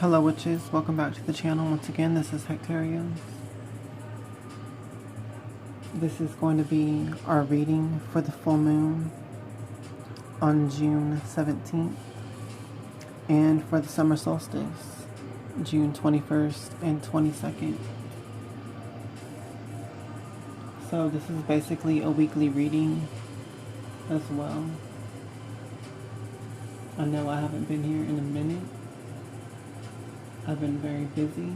Hello witches, welcome back to the channel. Once again, this is Hectaria. This is going to be our reading for the full moon on June 17th and for the summer solstice, June 21st and 22nd. So this is basically a weekly reading as well. I know I haven't been here in a minute. I've been very busy,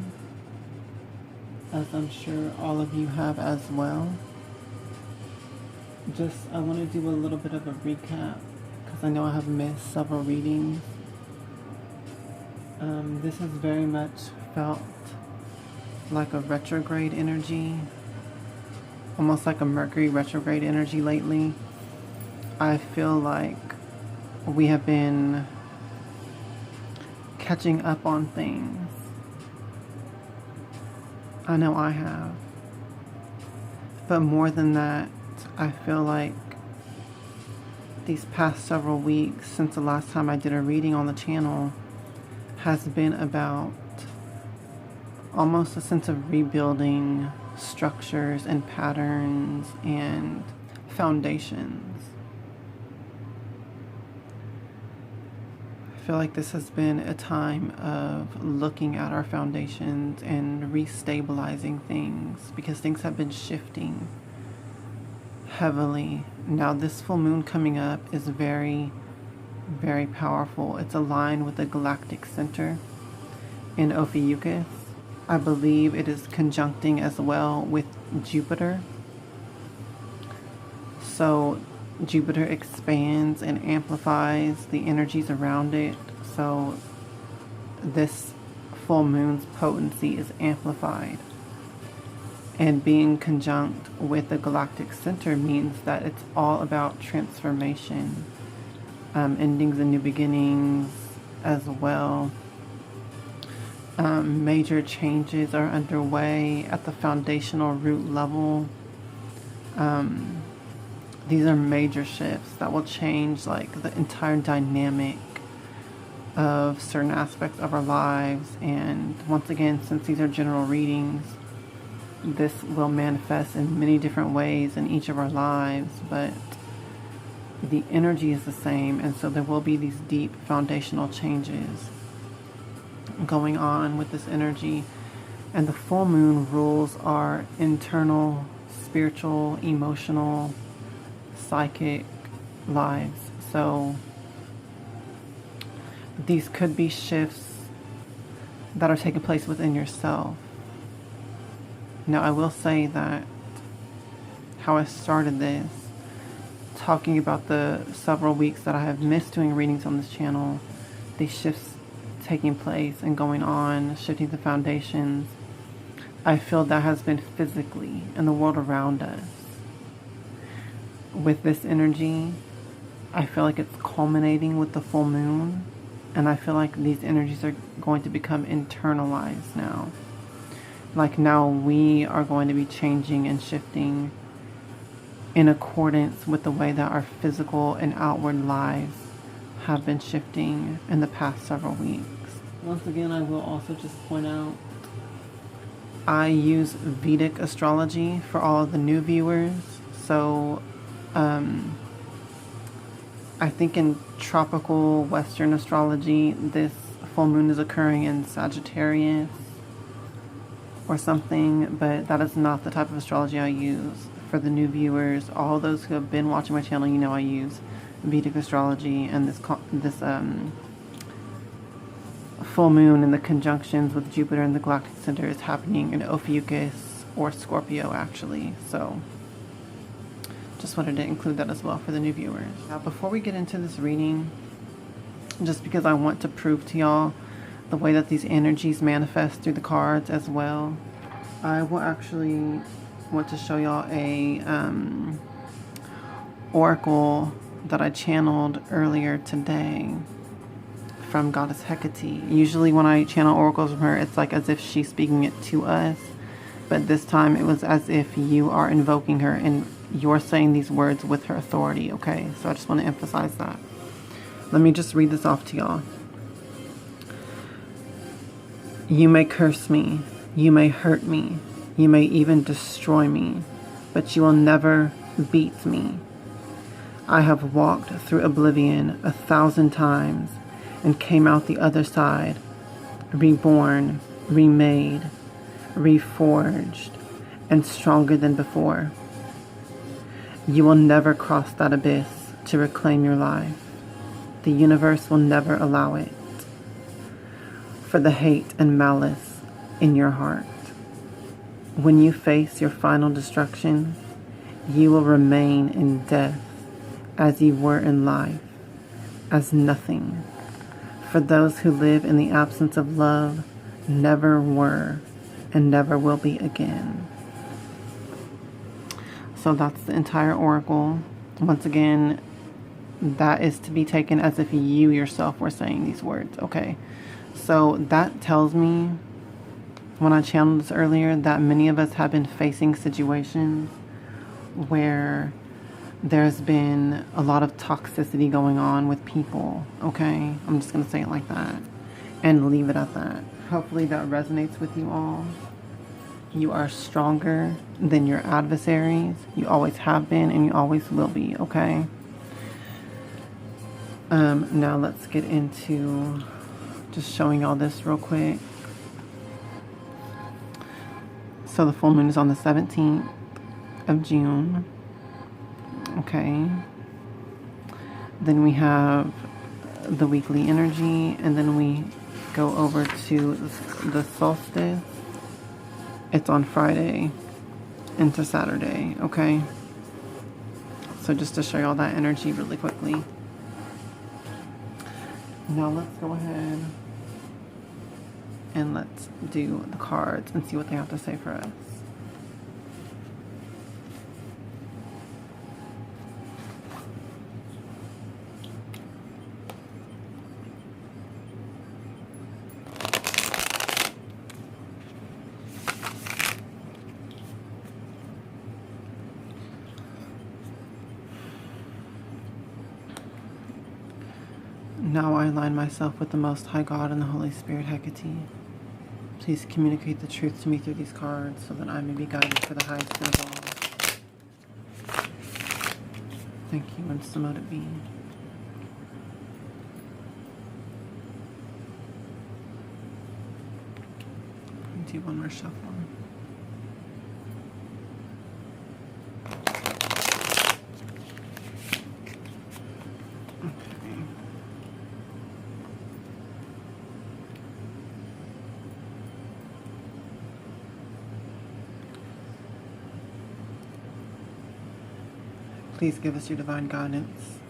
as I'm sure all of you have as well. I want to do a little bit of a recap, because I know I have missed several readings. This has very much felt like a retrograde energy, almost like a Mercury retrograde energy lately. I feel like we have been catching up on things. I know I have. But more than that, I feel like these past several weeks since the last time I did a reading on the channel has been about almost a sense of rebuilding structures and patterns and foundations. I feel like this has been a time of looking at our foundations and restabilizing things, because things have been shifting heavily. Now this full moon coming up is very, very powerful. It's aligned with the galactic center in Ophiuchus. I believe it is conjuncting as well with Jupiter. So Jupiter expands and amplifies the energies around it, so this full moon's potency is amplified. And being conjunct with the galactic center means that it's all about transformation, endings and new beginnings as well. Major changes are underway at the foundational root level. These are major shifts that will change like the entire dynamic of certain aspects of our lives. And once again, since these are general readings, this will manifest in many different ways in each of our lives, but the energy is the same, and so there will be these deep foundational changes going on with this energy. And the full moon rules our internal, spiritual, emotional, psychic lives. So these could be shifts that are taking place within yourself. Now I will say that how I started this, talking about the several weeks that I have missed doing readings on this channel, these shifts taking place and going on, shifting the foundations, I feel that has been physically in the world around us. With this energy, I feel like it's culminating with the full moon, and I feel like these energies are going to become internalized now. Like now we are going to be changing and shifting in accordance with the way that our physical and outward lives have been shifting in the past several weeks. Once again, I will also just point out, I use Vedic astrology for all of the new viewers. So I think in tropical Western astrology, this full moon is occurring in Sagittarius or something, but that is not the type of astrology I use. For the new viewers, all those who have been watching my channel, you know I use Vedic astrology, and this full moon and the conjunctions with Jupiter and the galactic center is happening in Ophiuchus or Scorpio actually. So just wanted to include that as well for the new viewers. Now before we get into this reading, just because I want to prove to y'all the way that these energies manifest through the cards as well, I will actually want to show y'all a oracle that I channeled earlier today from Goddess Hecate. Usually when I channel oracles from her, it's like as if she's speaking it to us, but this time it was as if you are invoking her and you're saying these words with her authority, okay? So I just want to emphasize that. Let me just read this off to y'all. You may curse me, you may hurt me, you may even destroy me, but you will never beat me. I have walked through oblivion 1,000 times and came out the other side, reborn, remade, reforged, and stronger than before. You will never cross that abyss to reclaim your life. The universe will never allow it. For the hate and malice in your heart. When you face your final destruction, you will remain in death as you were in life, as nothing. For those who live in the absence of love never were and never will be again. So that's the entire oracle. Once again, that is to be taken as if you yourself were saying these words, okay? So that tells me, when I channeled this earlier, that many of us have been facing situations where there's been a lot of toxicity going on with people, okay? I'm just going to say it like that and leave it at that. Hopefully that resonates with you all. You are stronger than your adversaries. You always have been and you always will be, okay? Now let's get into just showing y'all this real quick. So the full moon is on the 17th of June. Okay. Then we have the weekly energy, and then we go over to the solstice. It's on Friday into Saturday, okay? So just to show y'all that energy really quickly. Now let's go ahead and let's do the cards and see what they have to say for us. Now I align myself with the Most High God and the Holy Spirit Hecate. Please communicate the truth to me through these cards so that I may be guided for the highest good of all. Thank you, and so mote it be. I'll do one more shuffle. Please give us your divine guidance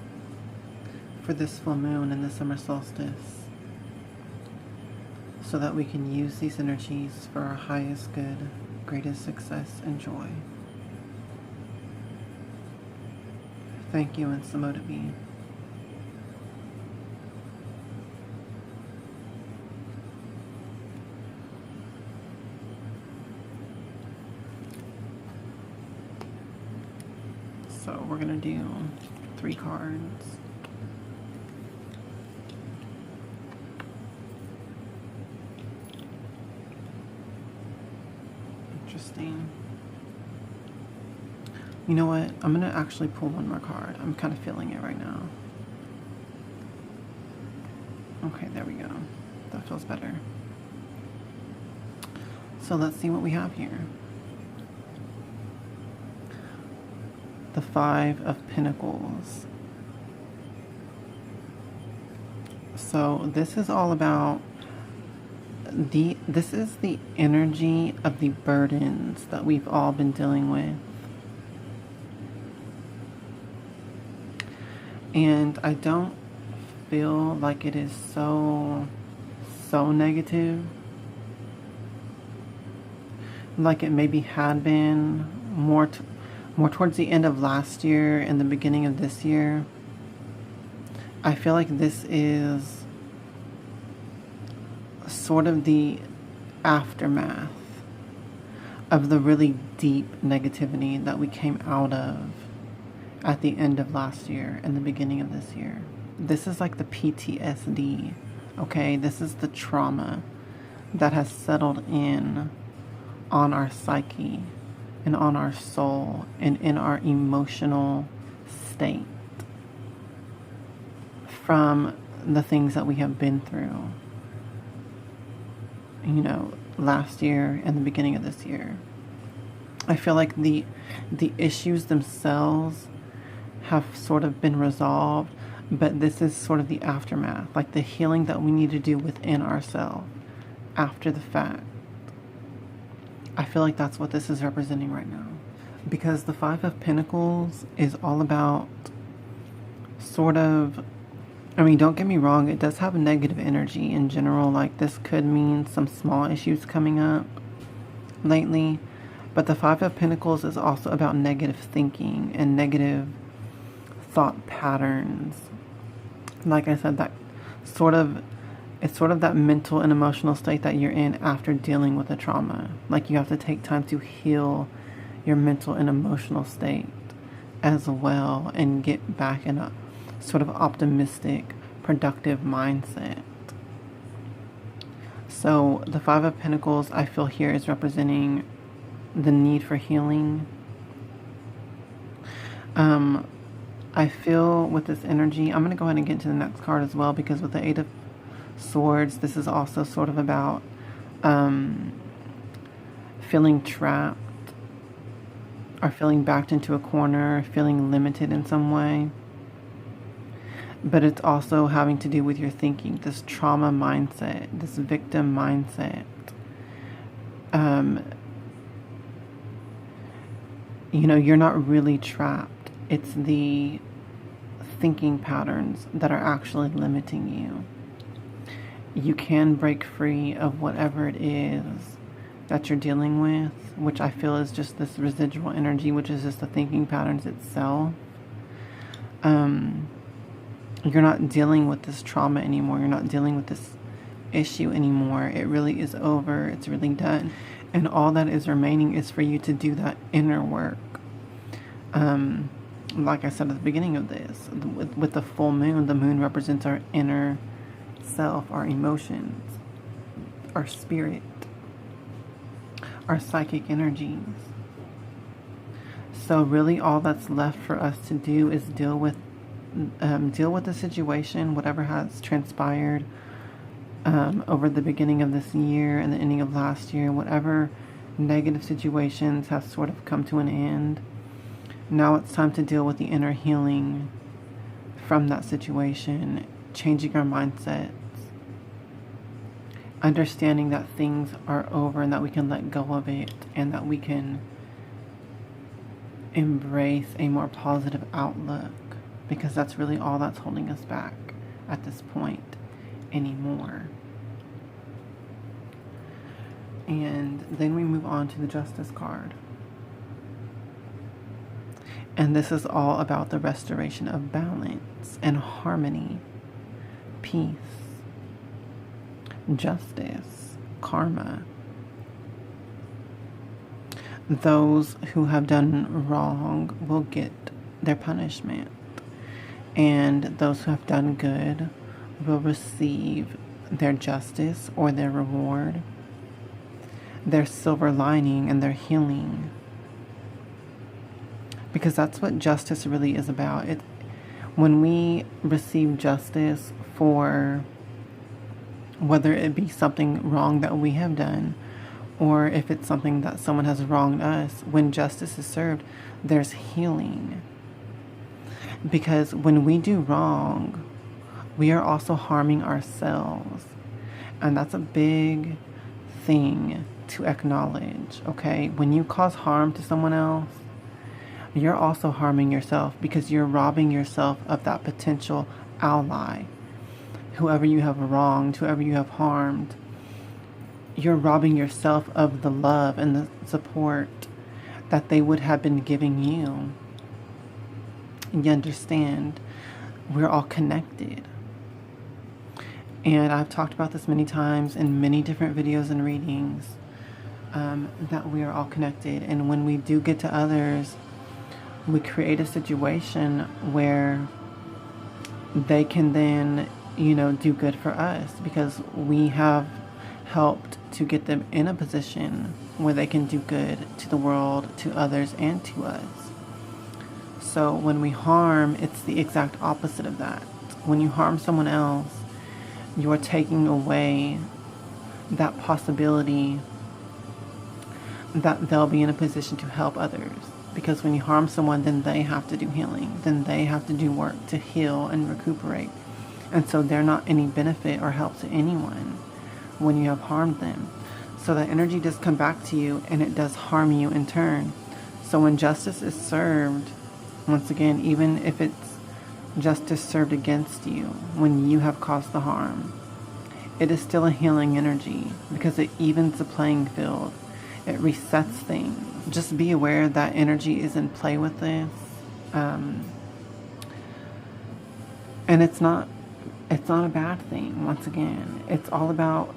for this full moon and the summer solstice so that we can use these energies for our highest good, greatest success and joy. Thank you, and so mote it be. So we're going to do 3 cards. Interesting. You know what? I'm going to actually pull one more card. I'm kind of feeling it right now. Okay, there we go. That feels better. So let's see what we have here. The 5 of Pentacles. So this is all about this is the energy of the burdens that we've all been dealing with. And I don't feel like it is so negative. Like it maybe had been more towards the end of last year and the beginning of this year. I feel like this is sort of the aftermath of the really deep negativity that we came out of at the end of last year and the beginning of this year. This is like the PTSD, okay? This is the trauma that has settled in on our psyche and on our soul and in our emotional state from the things that we have been through, last year and the beginning of this year. I feel like the issues themselves have sort of been resolved, but this is sort of the aftermath, like the healing that we need to do within ourselves after the fact. I feel like that's what this is representing right now. Because the Five of Pentacles is all about don't get me wrong, it does have a negative energy in general. Like, this could mean some small issues coming up lately. But the Five of Pentacles is also about negative thinking and negative thought patterns. Like I said, it's sort of that mental and emotional state that you're in after dealing with a trauma. Like, you have to take time to heal your mental and emotional state as well and get back in a sort of optimistic, productive mindset. So the Five of Pentacles, I feel here, is representing the need for healing. I feel with this energy, I'm going to go ahead and get to the next card as well, because with the Eight of Swords, this is also sort of about feeling trapped or feeling backed into a corner, feeling limited in some way. But it's also having to do with your thinking, this trauma mindset, this victim mindset. You're not really trapped. It's the thinking patterns that are actually limiting you. You can break free of whatever it is that you're dealing with, which I feel is just this residual energy, which is just the thinking patterns itself. You're not dealing with this trauma anymore. You're not dealing with this issue anymore. It really is over. It's really done. And all that is remaining is for you to do that inner work. Like I said at the beginning of this, with the full moon, the moon represents our inner self, our emotions, our spirit, our psychic energies. So really all that's left for us to do is deal with the situation, whatever has transpired over the beginning of this year and the ending of last year, whatever negative situations have sort of come to an end. Now it's time to deal with the inner healing from that situation, changing our mindsets, understanding that things are over and that we can let go of it, and that we can embrace a more positive outlook, because that's really all that's holding us back at this point anymore. And then we move on to the Justice card. And this is all about the restoration of balance and harmony, peace, justice, karma. Those who have done wrong will get their punishment, and those who have done good will receive their justice or their reward, their silver lining and their healing. Because that's what justice really is about. When we receive justice for whether it be something wrong that we have done, or if it's something that someone has wronged us, when justice is served, there's healing. Because when we do wrong, we are also harming ourselves. And that's a big thing to acknowledge, okay? When you cause harm to someone else, you're also harming yourself, because you're robbing yourself of that potential ally. Whoever you have wronged, whoever you have harmed, you're robbing yourself of the love and the support that they would have been giving you. You understand? We're all connected. And I've talked about this many times in many different videos and readings, that we are all connected. And when we do get to others, we create a situation where they can then, do good for us, because we have helped to get them in a position where they can do good to the world, to others, and to us. So when we harm, it's the exact opposite of that. When you harm someone else, you are taking away that possibility that they'll be in a position to help others. Because when you harm someone, then they have to do healing. Then they have to do work to heal and recuperate. And so they're not any benefit or help to anyone when you have harmed them. So that energy does come back to you, and it does harm you in turn. So when justice is served, once again, even if it's justice served against you, when you have caused the harm, it is still a healing energy because it evens the playing field. It resets things. Just be aware that energy is in play with this. And it's not a bad thing. Once again, it's all about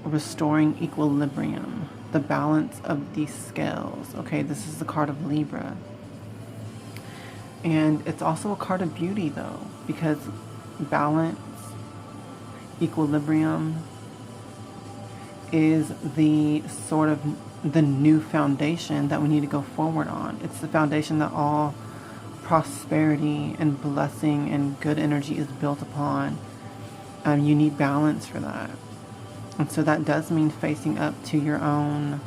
restoring equilibrium, the balance of these scales. Okay, this is the card of Libra. And it's also a card of beauty, though, because balance, equilibrium is the sort of the new foundation that we need to go forward on. It's the foundation that all prosperity and blessing and good energy is built upon. You need balance for that. And so that does mean facing up to your own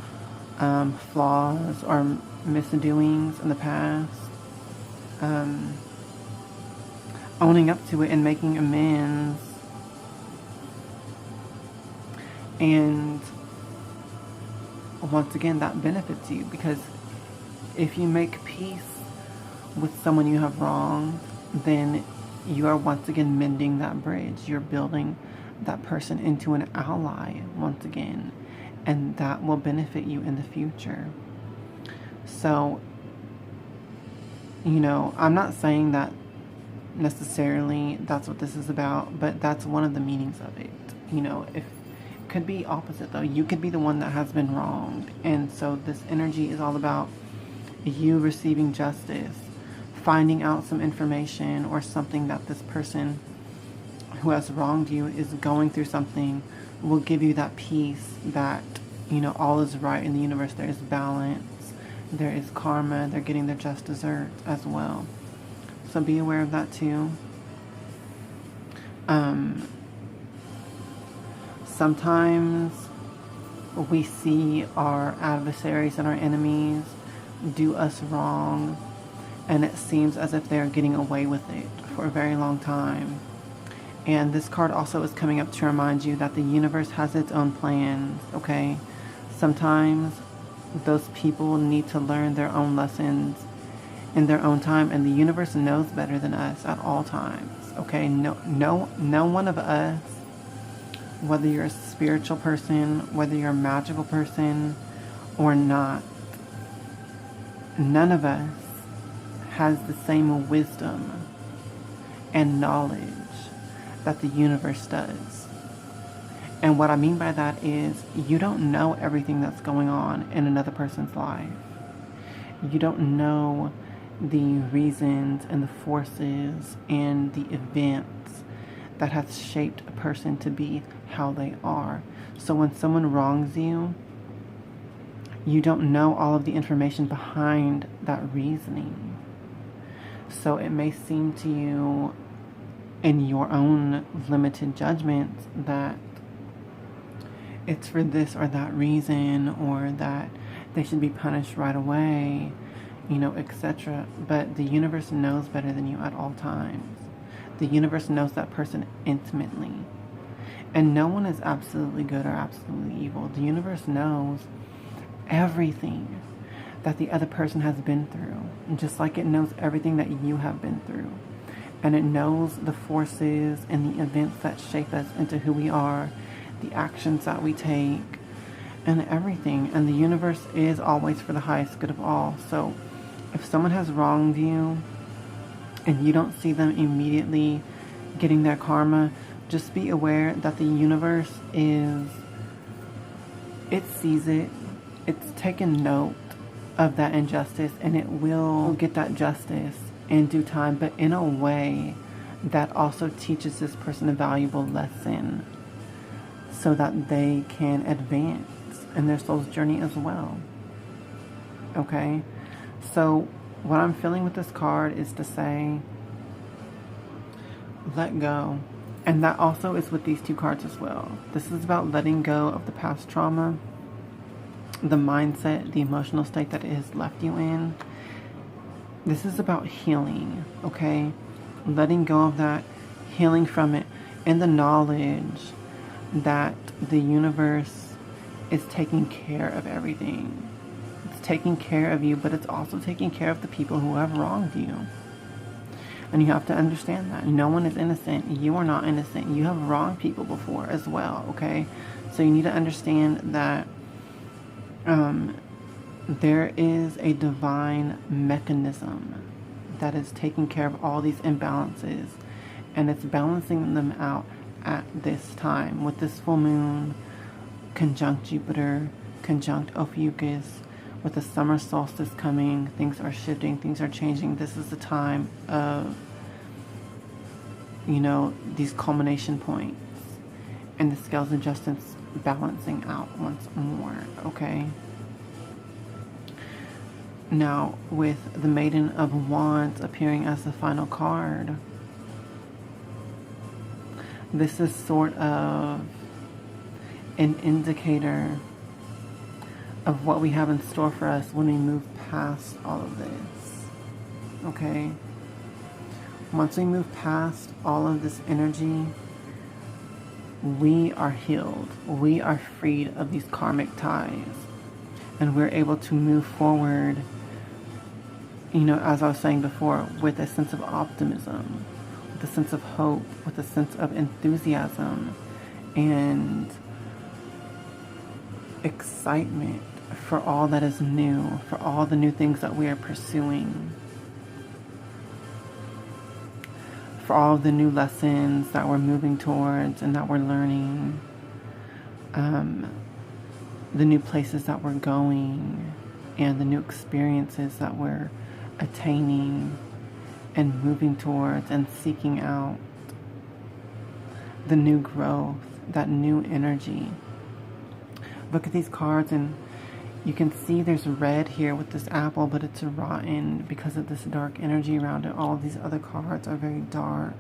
flaws or misdoings in the past. Owning up to it and making amends. And once again, that benefits you, because if you make peace with someone you have wronged, then you are once again mending that bridge. You're building that person into an ally once again, and that will benefit you in the future. So, I'm not saying that necessarily that's what this is about, but that's one of the meanings of it. If could be opposite, though. You could be the one that has been wronged, and so this energy is all about you receiving justice, finding out some information or something that this person who has wronged you is going through something, will give you that peace that all is right in the universe. There is balance, there is karma, they're getting their just desserts as well. So be aware of that too. Sometimes we see our adversaries and our enemies do us wrong, and it seems as if they're getting away with it for a very long time. And this card also is coming up to remind you that the universe has its own plans, okay? Sometimes those people need to learn their own lessons in their own time, and the universe knows better than us at all times, okay? No one of us, whether you're a spiritual person, whether you're a magical person or not, none of us has the same wisdom and knowledge that the universe does. And what I mean by that is you don't know everything that's going on in another person's life. You don't know the reasons and the forces and the events that has shaped a person to be how they are. So when someone wrongs you, you don't know all of the information behind that reasoning. So it may seem to you in your own limited judgments that it's for this or that reason, or that they should be punished right away, etc. But the universe knows better than you at all times. The universe knows that person intimately. And no one is absolutely good or absolutely evil. The universe knows everything that the other person has been through, just like it knows everything that you have been through. And it knows the forces and the events that shape us into who we are, the actions that we take, and everything. And the universe is always for the highest good of all. So if someone has wronged you and you don't see them immediately getting their karma, just be aware that the universe it sees it, it's taken note of that injustice, and it will get that justice in due time, but in a way that also teaches this person a valuable lesson. so that they can advance in their soul's journey as well. Okay? So what I'm feeling with this card is to say, let go. And that also is with these two cards as well. This is about letting go of the past trauma, the mindset, the emotional state that it has left you in. This is about healing, okay? Letting go of that, healing from it, and the knowledge that the universe is taking care of everything. It's taking care of you, but it's also taking care of the people who have wronged you. And you have to understand that. No one is innocent. You are not innocent. You have wronged people before as well, okay? So you need to understand that there is a divine mechanism that is taking care of all these imbalances. And it's balancing them out at this time. With this full moon, conjunct Jupiter, conjunct Ophiuchus, with the summer solstice coming, things are shifting, things are changing. This is the time of, you know, these culmination points and the scales of justice balancing out once more, okay? Now, with the Maiden of Wands appearing as the final card, this is sort of an indicator of what we have in store for us when we move past all of this, okay? Once we move past all of this energy, we are healed. We are freed of these karmic ties. And we're able to move forward, you know, as I was saying before, with a sense of optimism, with a sense of hope, with a sense of enthusiasm and excitement for all that is new, for all the new things that we are pursuing, for all of the new lessons that we're moving towards and that we're learning, the new places that we're going, and the new experiences that we're attaining and moving towards and seeking out, the new growth, that new energy. Look at these cards and you can see there's red here with this apple, but it's rotten because of this dark energy around it. All of these other cards are very dark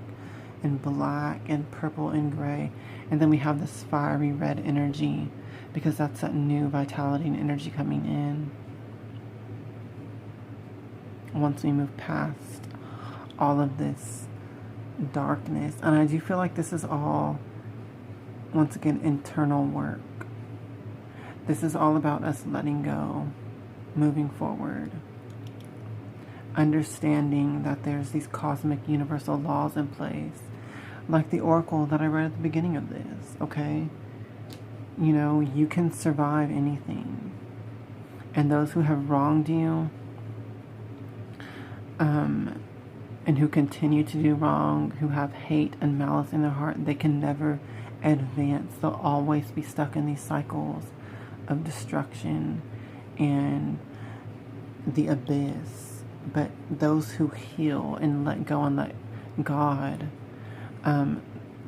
and black and purple and gray. And then we have this fiery red energy because that's that new vitality and energy coming in. Once we move past all of this darkness. And I do feel like this is all, once again, internal work. This is all about us letting go, moving forward, understanding that there's these cosmic universal laws in place, like the oracle that I read at the beginning of this, okay? You know, you can survive anything. And those who have wronged you, and who continue to do wrong, who have hate and malice in their heart, they can never advance. They'll always be stuck in these cycles of destruction and the abyss. But those who heal and let go and let God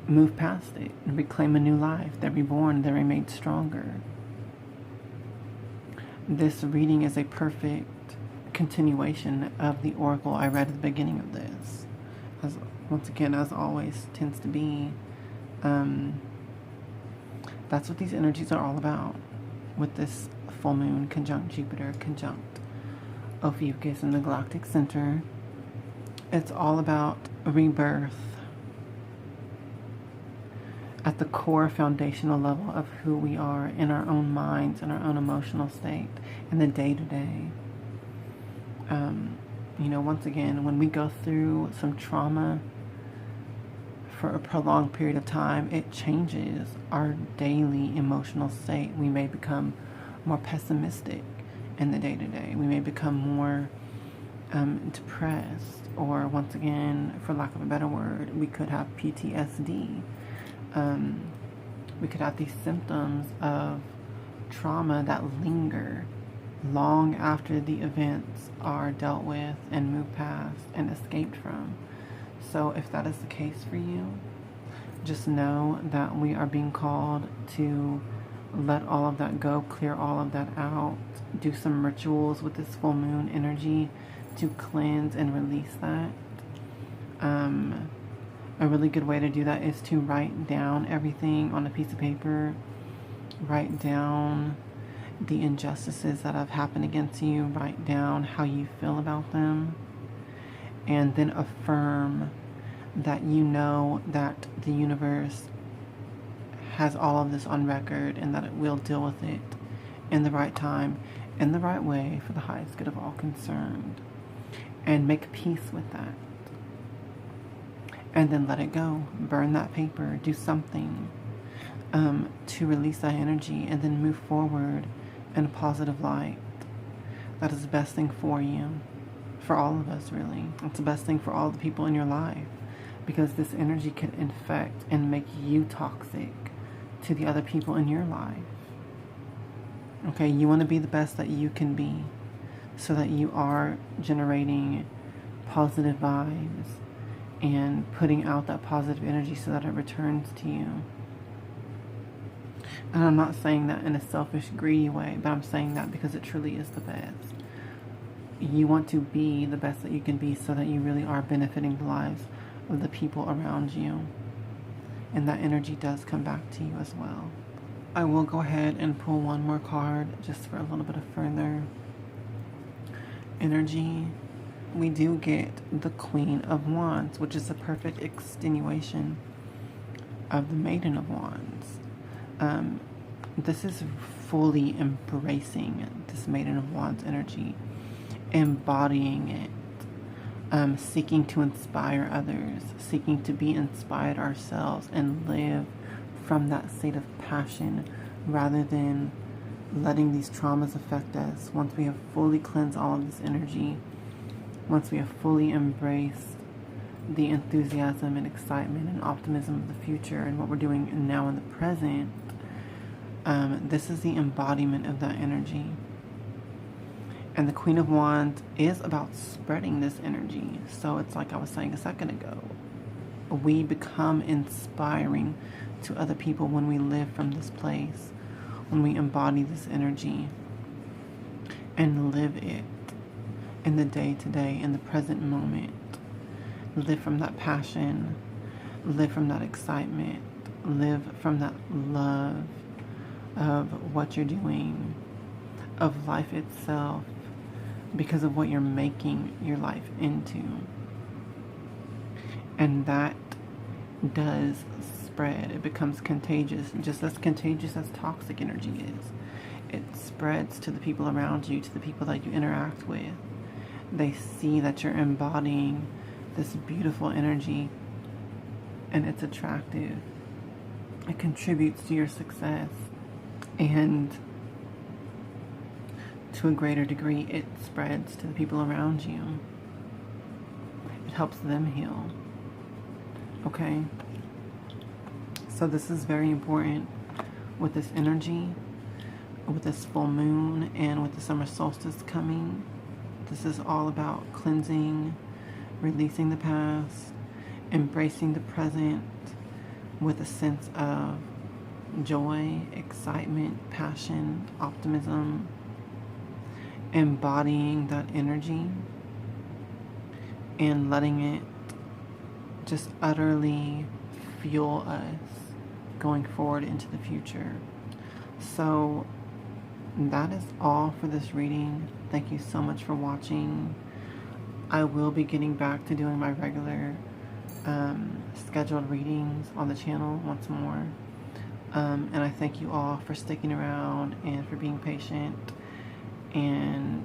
move past it and reclaim a new life, they're reborn, they're made stronger. This reading is a perfect continuation of the oracle I read at the beginning of this. As, once again, as always tends to be, that's what these energies are all about. With this full moon conjunct Jupiter, conjunct Ophiuchus in the galactic center, it's all about rebirth at the core foundational level of who we are in our own minds and our own emotional state in the day-to-day. You know, once again, when we go through some trauma for a prolonged period of time, it changes our daily emotional state. We may become more pessimistic in the day-to-day. We may become more depressed, or once again, for lack of a better word, we could have PTSD. We could have these symptoms of trauma that linger long after the events are dealt with and moved past and escaped from. So if that is the case for you, just know that we are being called to let all of that go, clear all of that out, do some rituals with this full moon energy to cleanse and release that. A really good way to do that is to write down everything on a piece of paper. Write down the injustices that have happened against you. Write down how you feel about them. And then affirm that you know that the universe has all of this on record and that it will deal with it in the right time, in the right way, for the highest good of all concerned. And make peace with that. And then let it go. Burn that paper. Do something to release that energy, and then move forward in a positive light. That is the best thing for you. For all of us, really. It's the best thing for all the people in your life. Because this energy can infect and make you toxic to the other people in your life. Okay, you want to be the best that you can be, so that you are generating positive vibes and putting out that positive energy so that it returns to you. And I'm not saying that in a selfish, greedy way, but I'm saying that because it truly is the best. You want to be the best that you can be so that you really are benefiting the lives of the people around you. And that energy does come back to you as well. I will go ahead and pull one more card just for a little bit of further energy. We do get the Queen of Wands, which is a perfect extenuation of the Maiden of Wands. This is fully embracing this Maiden of Wands energy, embodying it, seeking to inspire others, seeking to be inspired ourselves and live from that state of passion rather than letting these traumas affect us. Once we have fully cleansed all of this energy, once we have fully embraced the enthusiasm and excitement and optimism of the future and what we're doing now in the present, this is the embodiment of that energy. And the Queen of Wands is about spreading this energy. So it's like I was saying a second ago. We become inspiring to other people when we live from this place, when we embody this energy and live it in the day-to-day, in the present moment. Live from that passion, live from that excitement, live from that love of what you're doing, of life itself, because of what you're making your life into. And that does spread. It becomes contagious, just as contagious as toxic energy is. It spreads to the people around you, to the people that you interact with. They see that you're embodying this beautiful energy, and it's attractive. It contributes to your success, and to a greater degree, it spreads to the people around you. It helps them heal. Okay? So this is very important with this energy, with this full moon, and with the summer solstice coming. This is all about cleansing, releasing the past, embracing the present with a sense of joy, excitement, passion, optimism, embodying that energy and letting it just utterly fuel us going forward into the future. So that is all for this reading. Thank you so much for watching. I will be getting back to doing my regular scheduled readings on the channel once more. And I thank you all for sticking around and for being patient and,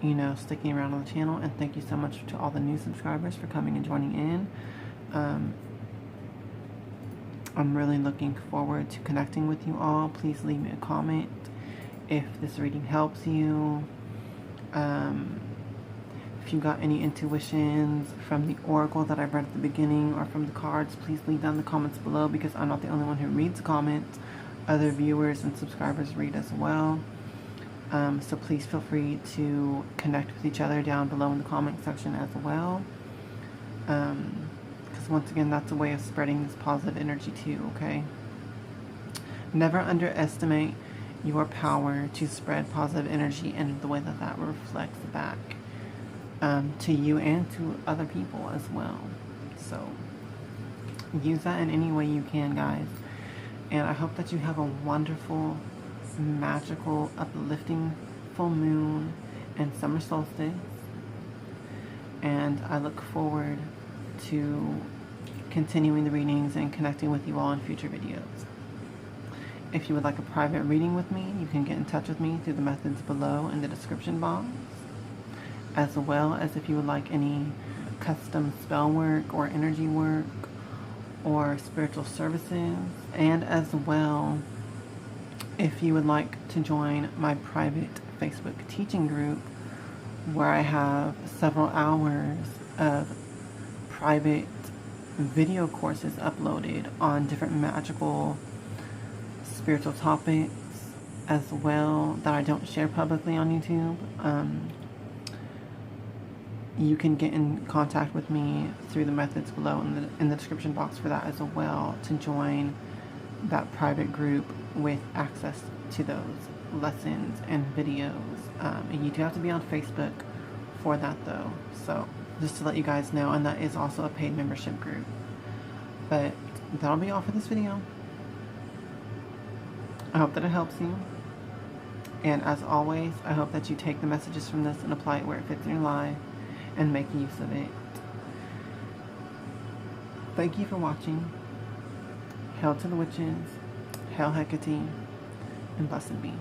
you know, sticking around on the channel. And thank you so much to all the new subscribers for coming and joining in. I'm really looking forward to connecting with you all. Please leave me a comment if this reading helps you. If you got any intuitions from the oracle that I read at the beginning or from the cards, please leave down in the comments below, because I'm not the only one who reads the comments. Other viewers and subscribers read as well. So please feel free to connect with each other down below in the comment section as well. Because once again, that's a way of spreading this positive energy too, okay? Never underestimate your power to spread positive energy and the way that that reflects back to you and to other people as well. So use that in any way you can, guys. And I hope that you have a wonderful, magical, uplifting full moon and summer solstice. And I look forward to continuing the readings and connecting with you all in future videos. If you would like a private reading with me, you can get in touch with me through the methods below in the description box, as well as if you would like any custom spell work or energy work or spiritual services, and as well if you would like to join my private Facebook teaching group where I have several hours of private video courses uploaded on different magical spiritual topics as well that I don't share publicly on YouTube. You can get in contact with me through the methods below in the description box for that as well, to join that private group with access to those lessons and videos. And you do have to be on Facebook for that though, so just to let you guys know, and that is also a paid membership group. But that'll be all for this video. I hope that it helps you, and as always, I hope that you take the messages from this and apply it where it fits in your life and make use of it. Thank you for watching. Hail to the witches, hail Hecate, and blessed be.